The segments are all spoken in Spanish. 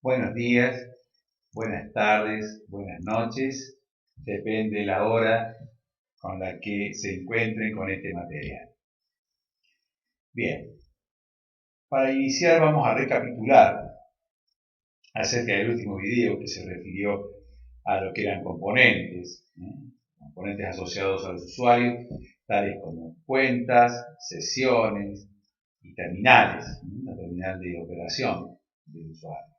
Buenos días, buenas tardes, buenas noches, depende la hora con la que se encuentren con este material. Bien, para iniciar vamos a recapitular acerca del último video que se refirió a lo que eran componentes, componentes asociados a los usuarios, tales como cuentas, sesiones y terminales, la terminal de operación del usuario.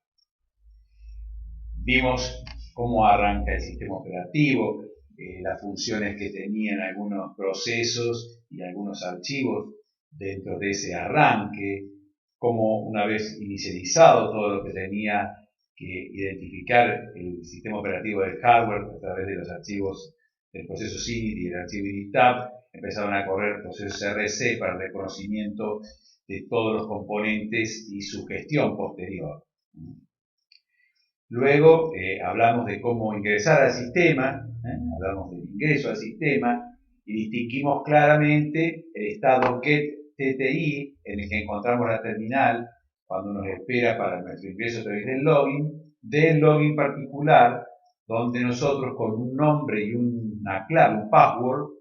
Vimos cómo arranca el sistema operativo, las funciones que tenían algunos procesos y algunos archivos dentro de ese arranque, cómo una vez inicializado todo lo que tenía que identificar el sistema operativo del hardware a través de los archivos del proceso CINIT y del archivo INITAB, empezaron a correr procesos RC para el reconocimiento de todos los componentes y su gestión posterior. Luego hablamos de cómo ingresar al sistema, hablamos del ingreso al sistema y distinguimos claramente el estado get TTI en el que encontramos la terminal cuando nos espera para nuestro ingreso a través del login particular, donde nosotros con un nombre y una clave, un password,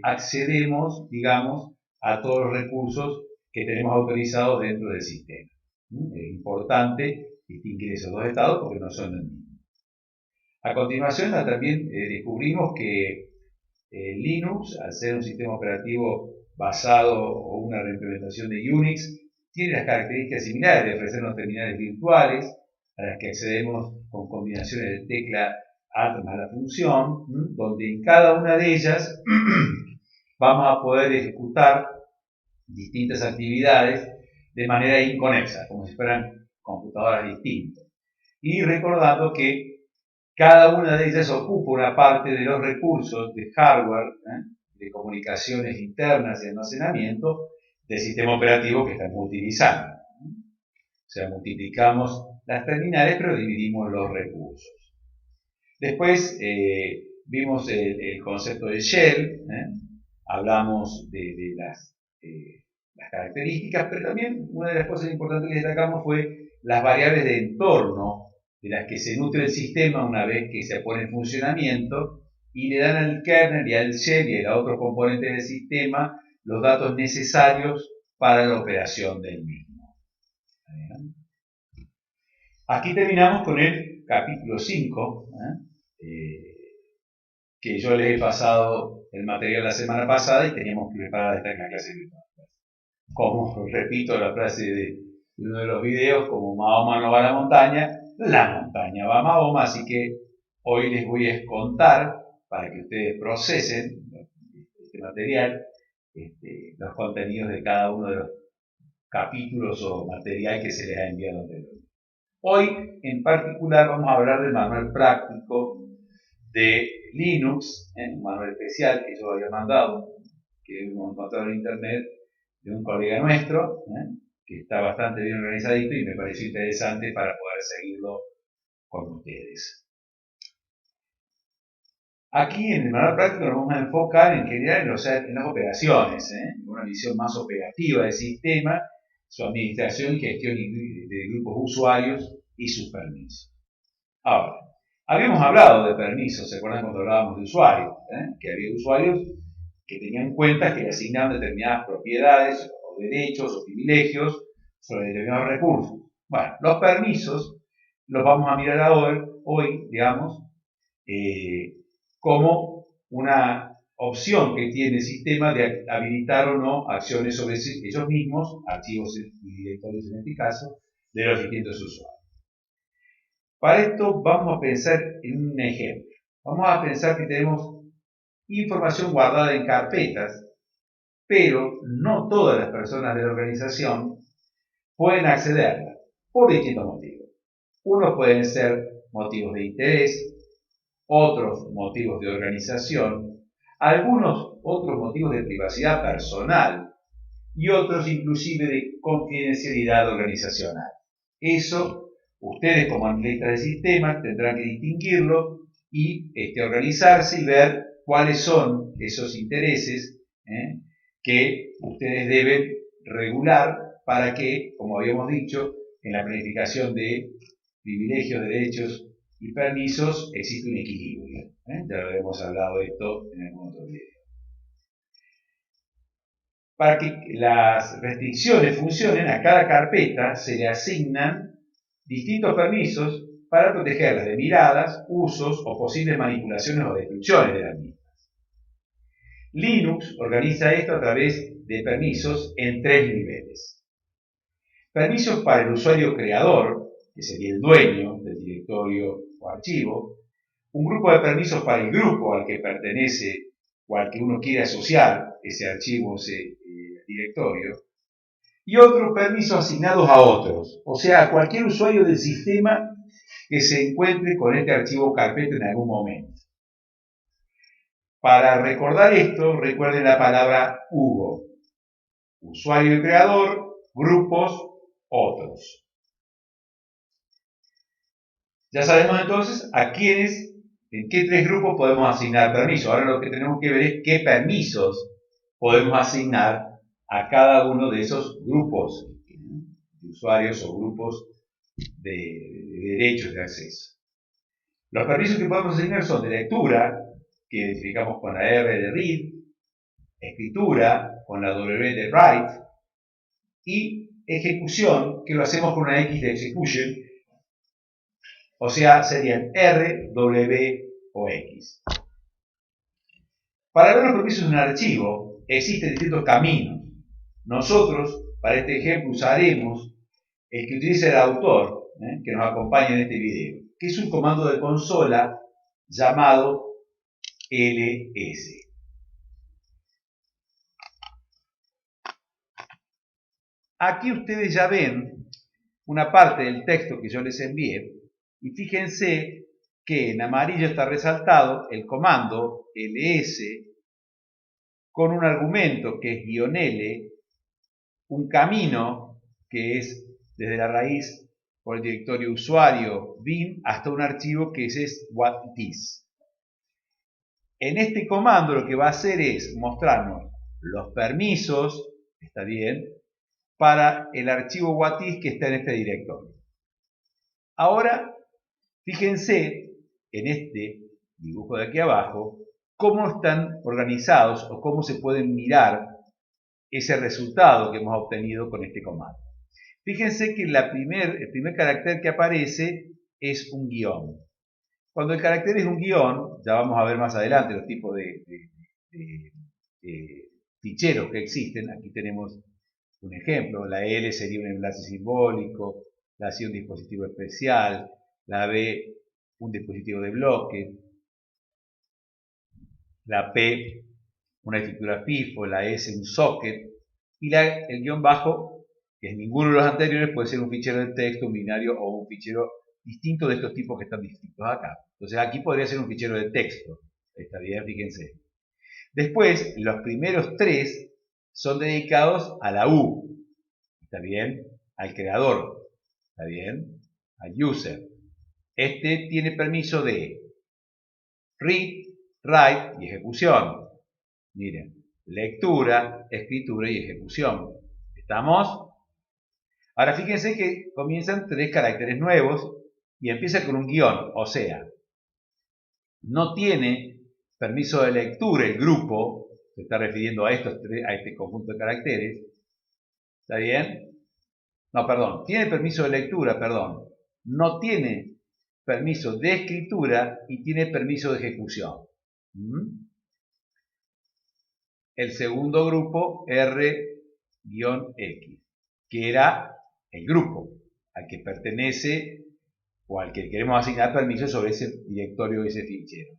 accedemos, digamos, a todos los recursos que tenemos autorizados dentro del sistema. Es importante distinguir esos dos estados porque no son el mismo. A continuación también descubrimos que Linux, al ser un sistema operativo basado o una reimplementación de Unix, tiene las características similares de ofrecernos terminales virtuales a las que accedemos con combinaciones de tecla Alt más la función, donde en cada una de ellas vamos a poder ejecutar distintas actividades de manera inconexa, como si fueran computadoras distintas. Y recordando que cada una de ellas ocupa una parte de los recursos de hardware, de comunicaciones internas y almacenamiento del sistema operativo que estamos utilizando. O sea, multiplicamos las terminales, pero dividimos los recursos. Después vimos el concepto de shell, hablamos de las características, pero también una de las cosas importantes que destacamos fue las variables de entorno de las que se nutre el sistema una vez que se pone en funcionamiento y le dan al kernel y al shell y a otros componentes del sistema los datos necesarios para la operación del mismo. Aquí terminamos con el capítulo 5, que yo les he pasado el material la semana pasada y teníamos que preparar esta en la clase virtual. Como repito la frase de uno de los videos, como Mahoma no va a la montaña va a Mahoma, así que hoy les voy a contar, para que ustedes procesen este material, los contenidos de cada uno de los capítulos o material que se les ha enviado anteriormente. Hoy, en particular, vamos a hablar del manual práctico de Linux, un manual especial que yo había mandado, que hemos encontrado en internet, de un colega nuestro, que está bastante bien organizadito y me pareció interesante para poder seguirlo con ustedes. Aquí en el manual práctico nos vamos a enfocar en general en las operaciones, una visión más operativa del sistema, su administración y gestión de grupos de usuarios y sus permisos. Ahora, habíamos hablado de permisos, ¿se acuerdan cuando hablábamos de usuarios? Que había usuarios que tenían cuentas que le asignaban determinadas propiedades o derechos o privilegios sobre determinados recursos. Bueno, los permisos los vamos a mirar ahora, hoy, digamos, como una opción que tiene el sistema de habilitar o no acciones sobre ellos mismos, archivos y directorios en este caso, de los distintos usuarios. Para esto vamos a pensar en un ejemplo. Vamos a pensar que tenemos información guardada en carpetas, pero no todas las personas de la organización pueden accederla por distintos motivos. Unos pueden ser motivos de interés, otros motivos de organización, algunos otros motivos de privacidad personal y otros inclusive de confidencialidad organizacional. Eso, ustedes como analistas de sistemas tendrán que distinguirlo y organizarse y ver cuáles son esos intereses que ustedes deben regular para que, como habíamos dicho, en la planificación de privilegios, derechos y permisos, existe un equilibrio. Ya lo hemos hablado de esto en algún otro video. Para que las restricciones funcionen, a cada carpeta se le asignan distintos permisos para protegerlas de miradas, usos o posibles manipulaciones o destrucciones de las mismas. Linux organiza esto a través de permisos en 3 niveles. Permisos para el usuario creador, que sería el dueño del directorio o archivo. Un grupo de permisos para el grupo al que pertenece o al que uno quiere asociar ese archivo o ese directorio. Y otros permisos asignados a otros, o sea, a cualquier usuario del sistema que se encuentre con este archivo o carpeta en algún momento. Para recordar esto, recuerden la palabra Hugo. Usuario y creador, grupos, otros. Ya sabemos entonces a quiénes, en qué 3 grupos podemos asignar permisos. Ahora lo que tenemos que ver es qué permisos podemos asignar a cada uno de esos grupos de usuarios o grupos de derechos de acceso. Los permisos que podemos asignar son de lectura, que identificamos con la R de read, escritura, con la W de write, y ejecución, que lo hacemos con una X de execution, o sea, serían R, W o X. Para ver los permisos de un archivo, existen distintos caminos. Nosotros, para este ejemplo, usaremos el que utiliza el autor, que nos acompaña en este video, que es un comando de consola llamado ls. Aquí ustedes ya ven una parte del texto que yo les envié y fíjense que en amarillo está resaltado el comando ls con un argumento que es -l, un camino que es desde la raíz por el directorio usuario bin hasta un archivo que es whatis. En este comando lo que va a hacer es mostrarnos los permisos, está bien, para el archivo whatis que está en este directorio. Ahora, fíjense en este dibujo de aquí abajo, cómo están organizados o cómo se pueden mirar ese resultado que hemos obtenido con este comando. Fíjense que el primer carácter que aparece es un guión. Cuando el carácter es un guión, ya vamos a ver más adelante los tipos de ficheros que existen. Aquí tenemos un ejemplo. La L sería un enlace simbólico, la C un dispositivo especial, la B un dispositivo de bloque, la P una escritura FIFO, la S un socket, y el guión bajo, que es ninguno de los anteriores, puede ser un fichero de texto, un binario o un fichero distinto de estos tipos que están distintos acá. Entonces aquí podría ser un fichero de texto. Está bien, fíjense. Después, los primeros 3 son dedicados a la U. ¿Está bien? Al creador. ¿Está bien? Al user. Este tiene permiso de read, write y ejecución. Miren, lectura, escritura y ejecución. ¿Estamos? Ahora fíjense que comienzan 3 caracteres nuevos y empieza con un guión, o sea, no tiene permiso de lectura el grupo, se está refiriendo a este conjunto de caracteres, ¿está bien? No, perdón, tiene permiso de lectura, perdón, no tiene permiso de escritura y tiene permiso de ejecución. El segundo grupo, R-X, que era el grupo al que pertenece o al que queremos asignar permisos sobre ese directorio o ese fichero.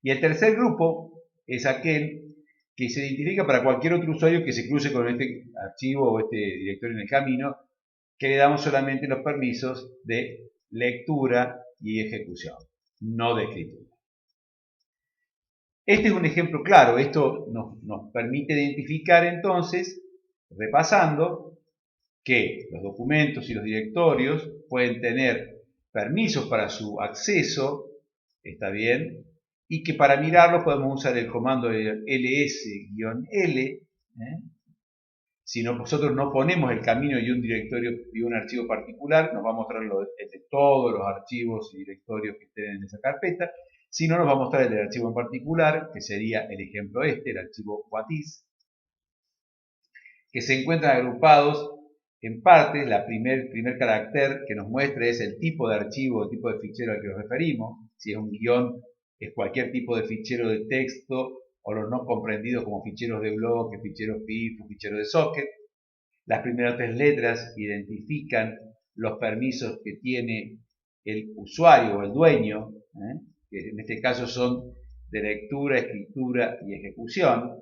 Y el tercer grupo es aquel que se identifica para cualquier otro usuario que se cruce con este archivo o este directorio en el camino, que le damos solamente los permisos de lectura y ejecución, no de escritura. Este es un ejemplo claro. Esto nos permite identificar entonces, repasando, que los documentos y los directorios pueden tener permisos para su acceso, está bien, y que para mirarlo podemos usar el comando ls-l, Si nosotros no ponemos el camino y un directorio y un archivo particular, nos va a mostrar de todos los archivos y directorios que estén en esa carpeta. Si no, nos va a mostrar el del archivo en particular, que sería el ejemplo el archivo whatis, que se encuentran agrupados en partes. El primer carácter que nos muestra es el tipo de archivo, el tipo de fichero al que nos referimos. Si es un guión, es cualquier tipo de fichero de texto o los no comprendidos como ficheros de bloque, ficheros PIF o ficheros de socket. Las primeras tres letras identifican los permisos que tiene el usuario o el dueño, que en este caso son de lectura, escritura y ejecución.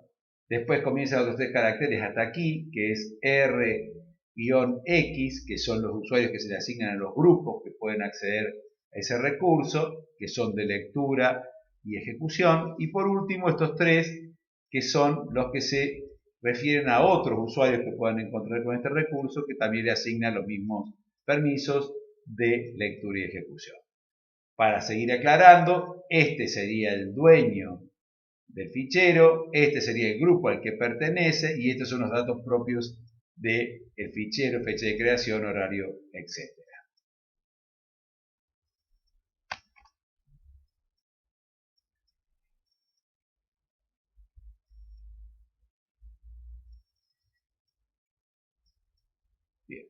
Después comienzan los tres caracteres hasta aquí, que es R-X, que son los usuarios que se le asignan a los grupos que pueden acceder a ese recurso, que son de lectura y ejecución. Y por último, estos tres, que son los que se refieren a otros usuarios que puedan encontrar con este recurso, que también le asignan los mismos permisos de lectura y ejecución. Para seguir aclarando, este sería el dueño del fichero, este sería el grupo al que pertenece y estos son los datos propios del fichero, fecha de creación, horario, etc. Bien.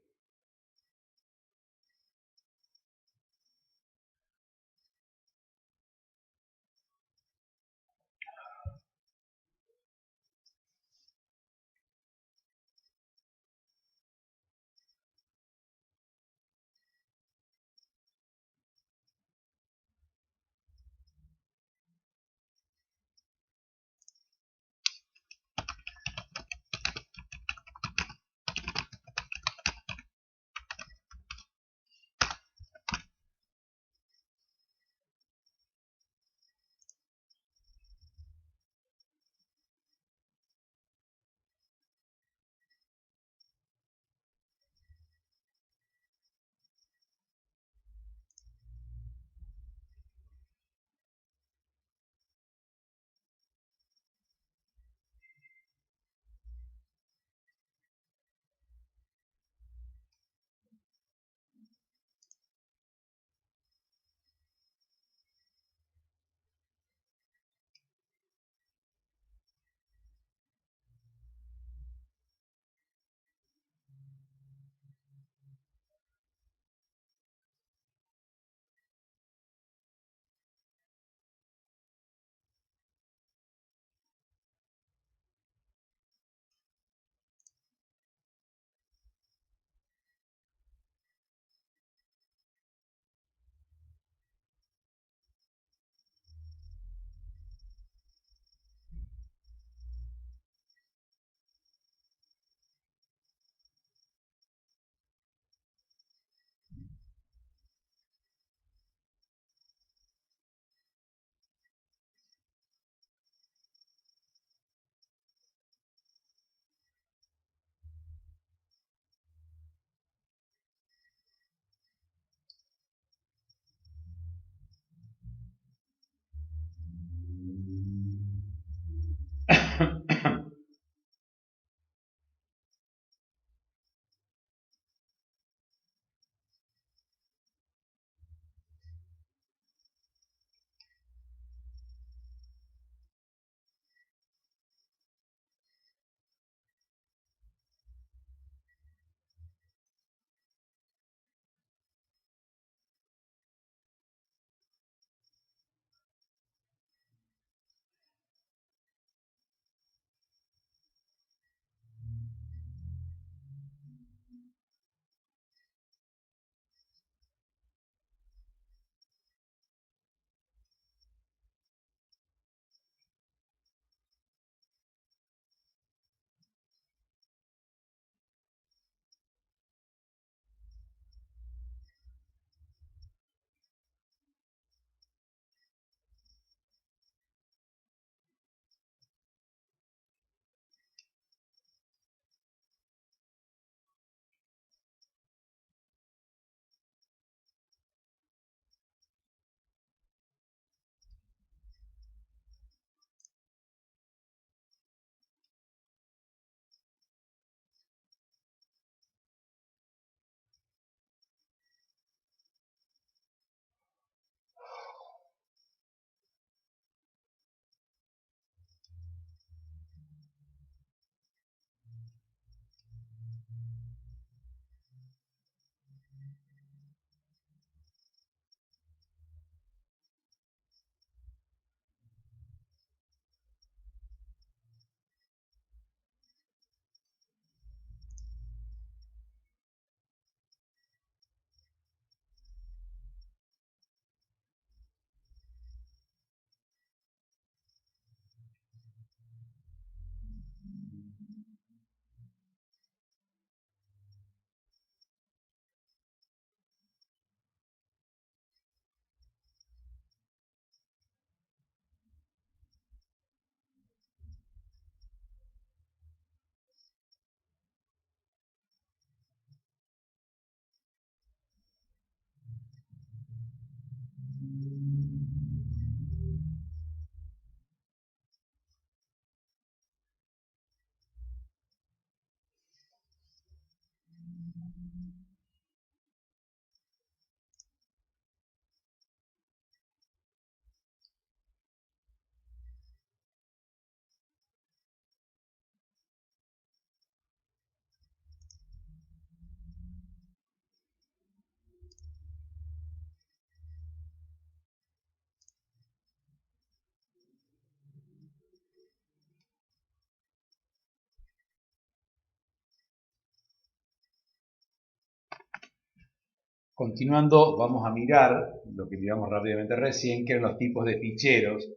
Continuando, vamos a mirar lo que miramos rápidamente recién, que eran los tipos de ficheros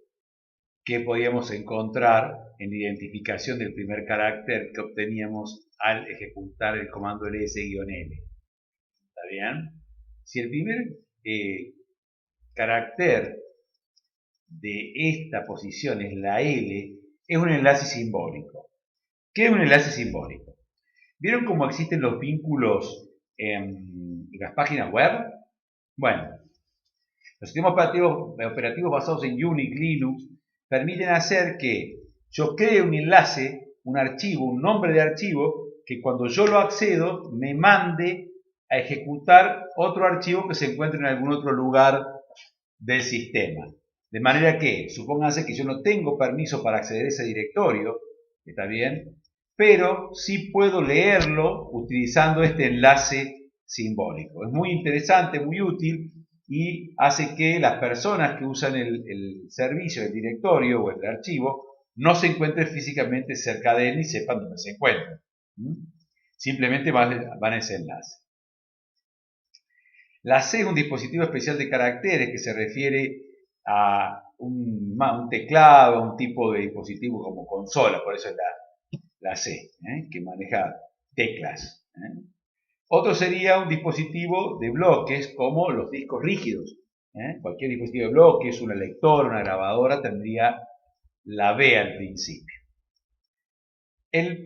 que podíamos encontrar en la identificación del primer carácter que obteníamos al ejecutar el comando ls-l. ¿Está bien? Si el primer carácter de esta posición es la L, es un enlace simbólico. ¿Qué es un enlace simbólico? ¿Vieron cómo existen los vínculos en las páginas web? Bueno, los sistemas operativos basados en Unix, Linux, permiten hacer que yo cree un enlace, un archivo, un nombre de archivo, que cuando yo lo accedo me mande a ejecutar otro archivo que se encuentre en algún otro lugar del sistema. De manera que, supónganse que yo no tengo permiso para acceder a ese directorio, ¿está bien? Pero sí puedo leerlo utilizando este enlace simbólico. Es muy interesante, muy útil y hace que las personas que usan el servicio, el directorio o el archivo no se encuentren físicamente cerca de él ni sepan dónde se encuentran. Simplemente van a ese enlace. La C es un dispositivo especial de caracteres que se refiere a un teclado, un tipo de dispositivo como consola, por eso es la C, que maneja teclas. Otro sería un dispositivo de bloques como los discos rígidos. Cualquier dispositivo de bloques, una lectora, una grabadora, tendría la B al principio.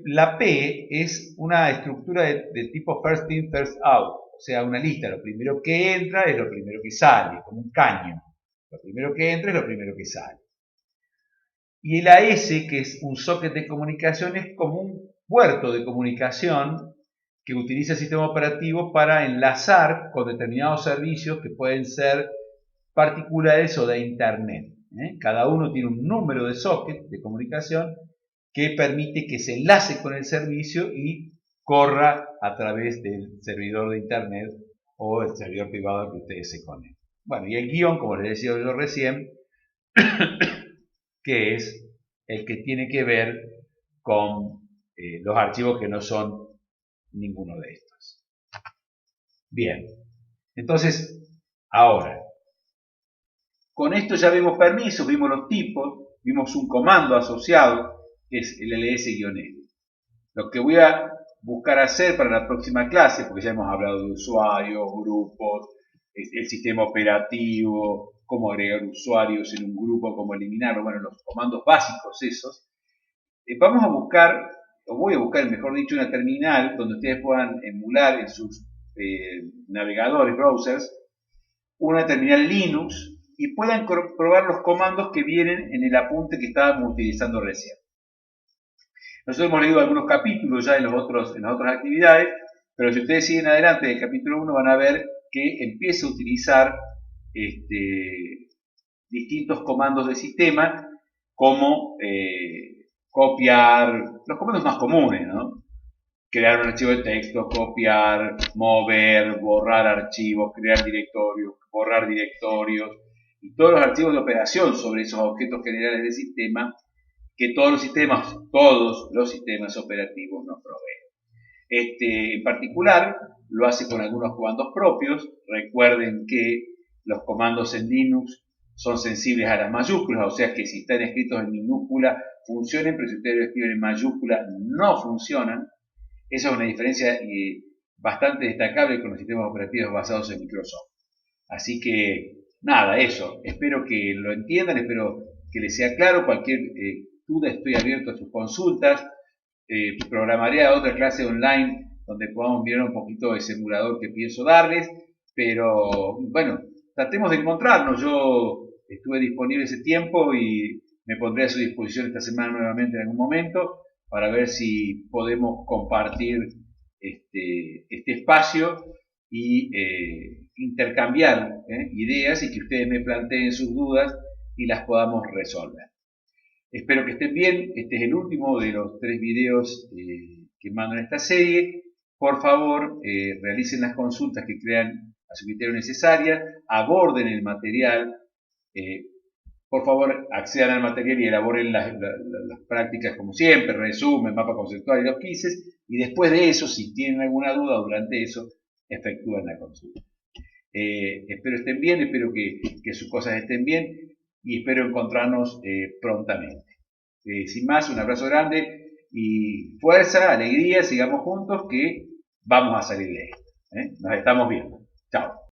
La P es una estructura del tipo first in, first out, o sea, una lista. Lo primero que entra es lo primero que sale, como un caño. Lo primero que entra es lo primero que sale. Y la S, que es un socket de comunicación, es como un puerto de comunicación que utiliza el sistema operativo para enlazar con determinados servicios que pueden ser particulares o de Internet. Cada uno tiene un número de socket de comunicación que permite que se enlace con el servicio y corra a través del servidor de Internet o el servidor privado al que ustedes se conecten. Bueno, y el guión, como les decía yo recién, que es el que tiene que ver con los archivos que no son ninguno de estos. Bien, entonces, ahora, con esto ya vimos permisos, vimos los tipos, vimos un comando asociado, que es el ls-l. Lo que voy a buscar hacer para la próxima clase, porque ya hemos hablado de usuarios, grupos, el sistema operativo, cómo agregar usuarios en un grupo, cómo eliminarlo, bueno, los comandos básicos esos, vamos a buscar, o voy a buscar, mejor dicho, una terminal donde ustedes puedan emular en sus navegadores, browsers, una terminal Linux y puedan probar los comandos que vienen en el apunte que estábamos utilizando recién. Nosotros hemos leído algunos capítulos ya en las otras actividades, pero si ustedes siguen adelante del capítulo 1 van a ver que empieza a utilizar distintos comandos de sistema como copiar, los comandos más comunes, ¿no? Crear un archivo de texto, copiar, mover, borrar archivos, crear directorios, borrar directorios y todos los archivos de operación sobre esos objetos generales del sistema que todos los sistemas operativos nos proveen. En particular lo hace con algunos comandos propios. Recuerden que los comandos en Linux son sensibles a las mayúsculas, o sea que si están escritos en minúscula funcionan, pero si ustedes lo escriben en mayúscula no funcionan. Esa es una diferencia bastante destacable con los sistemas operativos basados en Microsoft. Así que, nada, eso. Espero que lo entiendan, espero que les sea claro. Cualquier duda estoy abierto a sus consultas. Programaré otra clase online donde podamos mirar un poquito ese emulador que pienso darles. Pero, bueno, tratemos de encontrarnos. Yo estuve disponible ese tiempo y me pondré a su disposición esta semana nuevamente en algún momento para ver si podemos compartir este espacio y intercambiar ideas y que ustedes me planteen sus dudas y las podamos resolver. Espero que estén bien. Este es el último de los 3 videos que mando en esta serie. Por favor, realicen las consultas que crean a su criterio necesarias, aborden el material, por favor accedan al material y elaboren las prácticas como siempre, resumen, mapa conceptual y los quizzes, y después de eso, si tienen alguna duda durante eso, efectúen la consulta. Espero estén bien, espero que sus cosas estén bien y espero encontrarnos prontamente. Sin más, un abrazo grande y fuerza, alegría, sigamos juntos que vamos a salir de esto. Nos estamos viendo. Chao.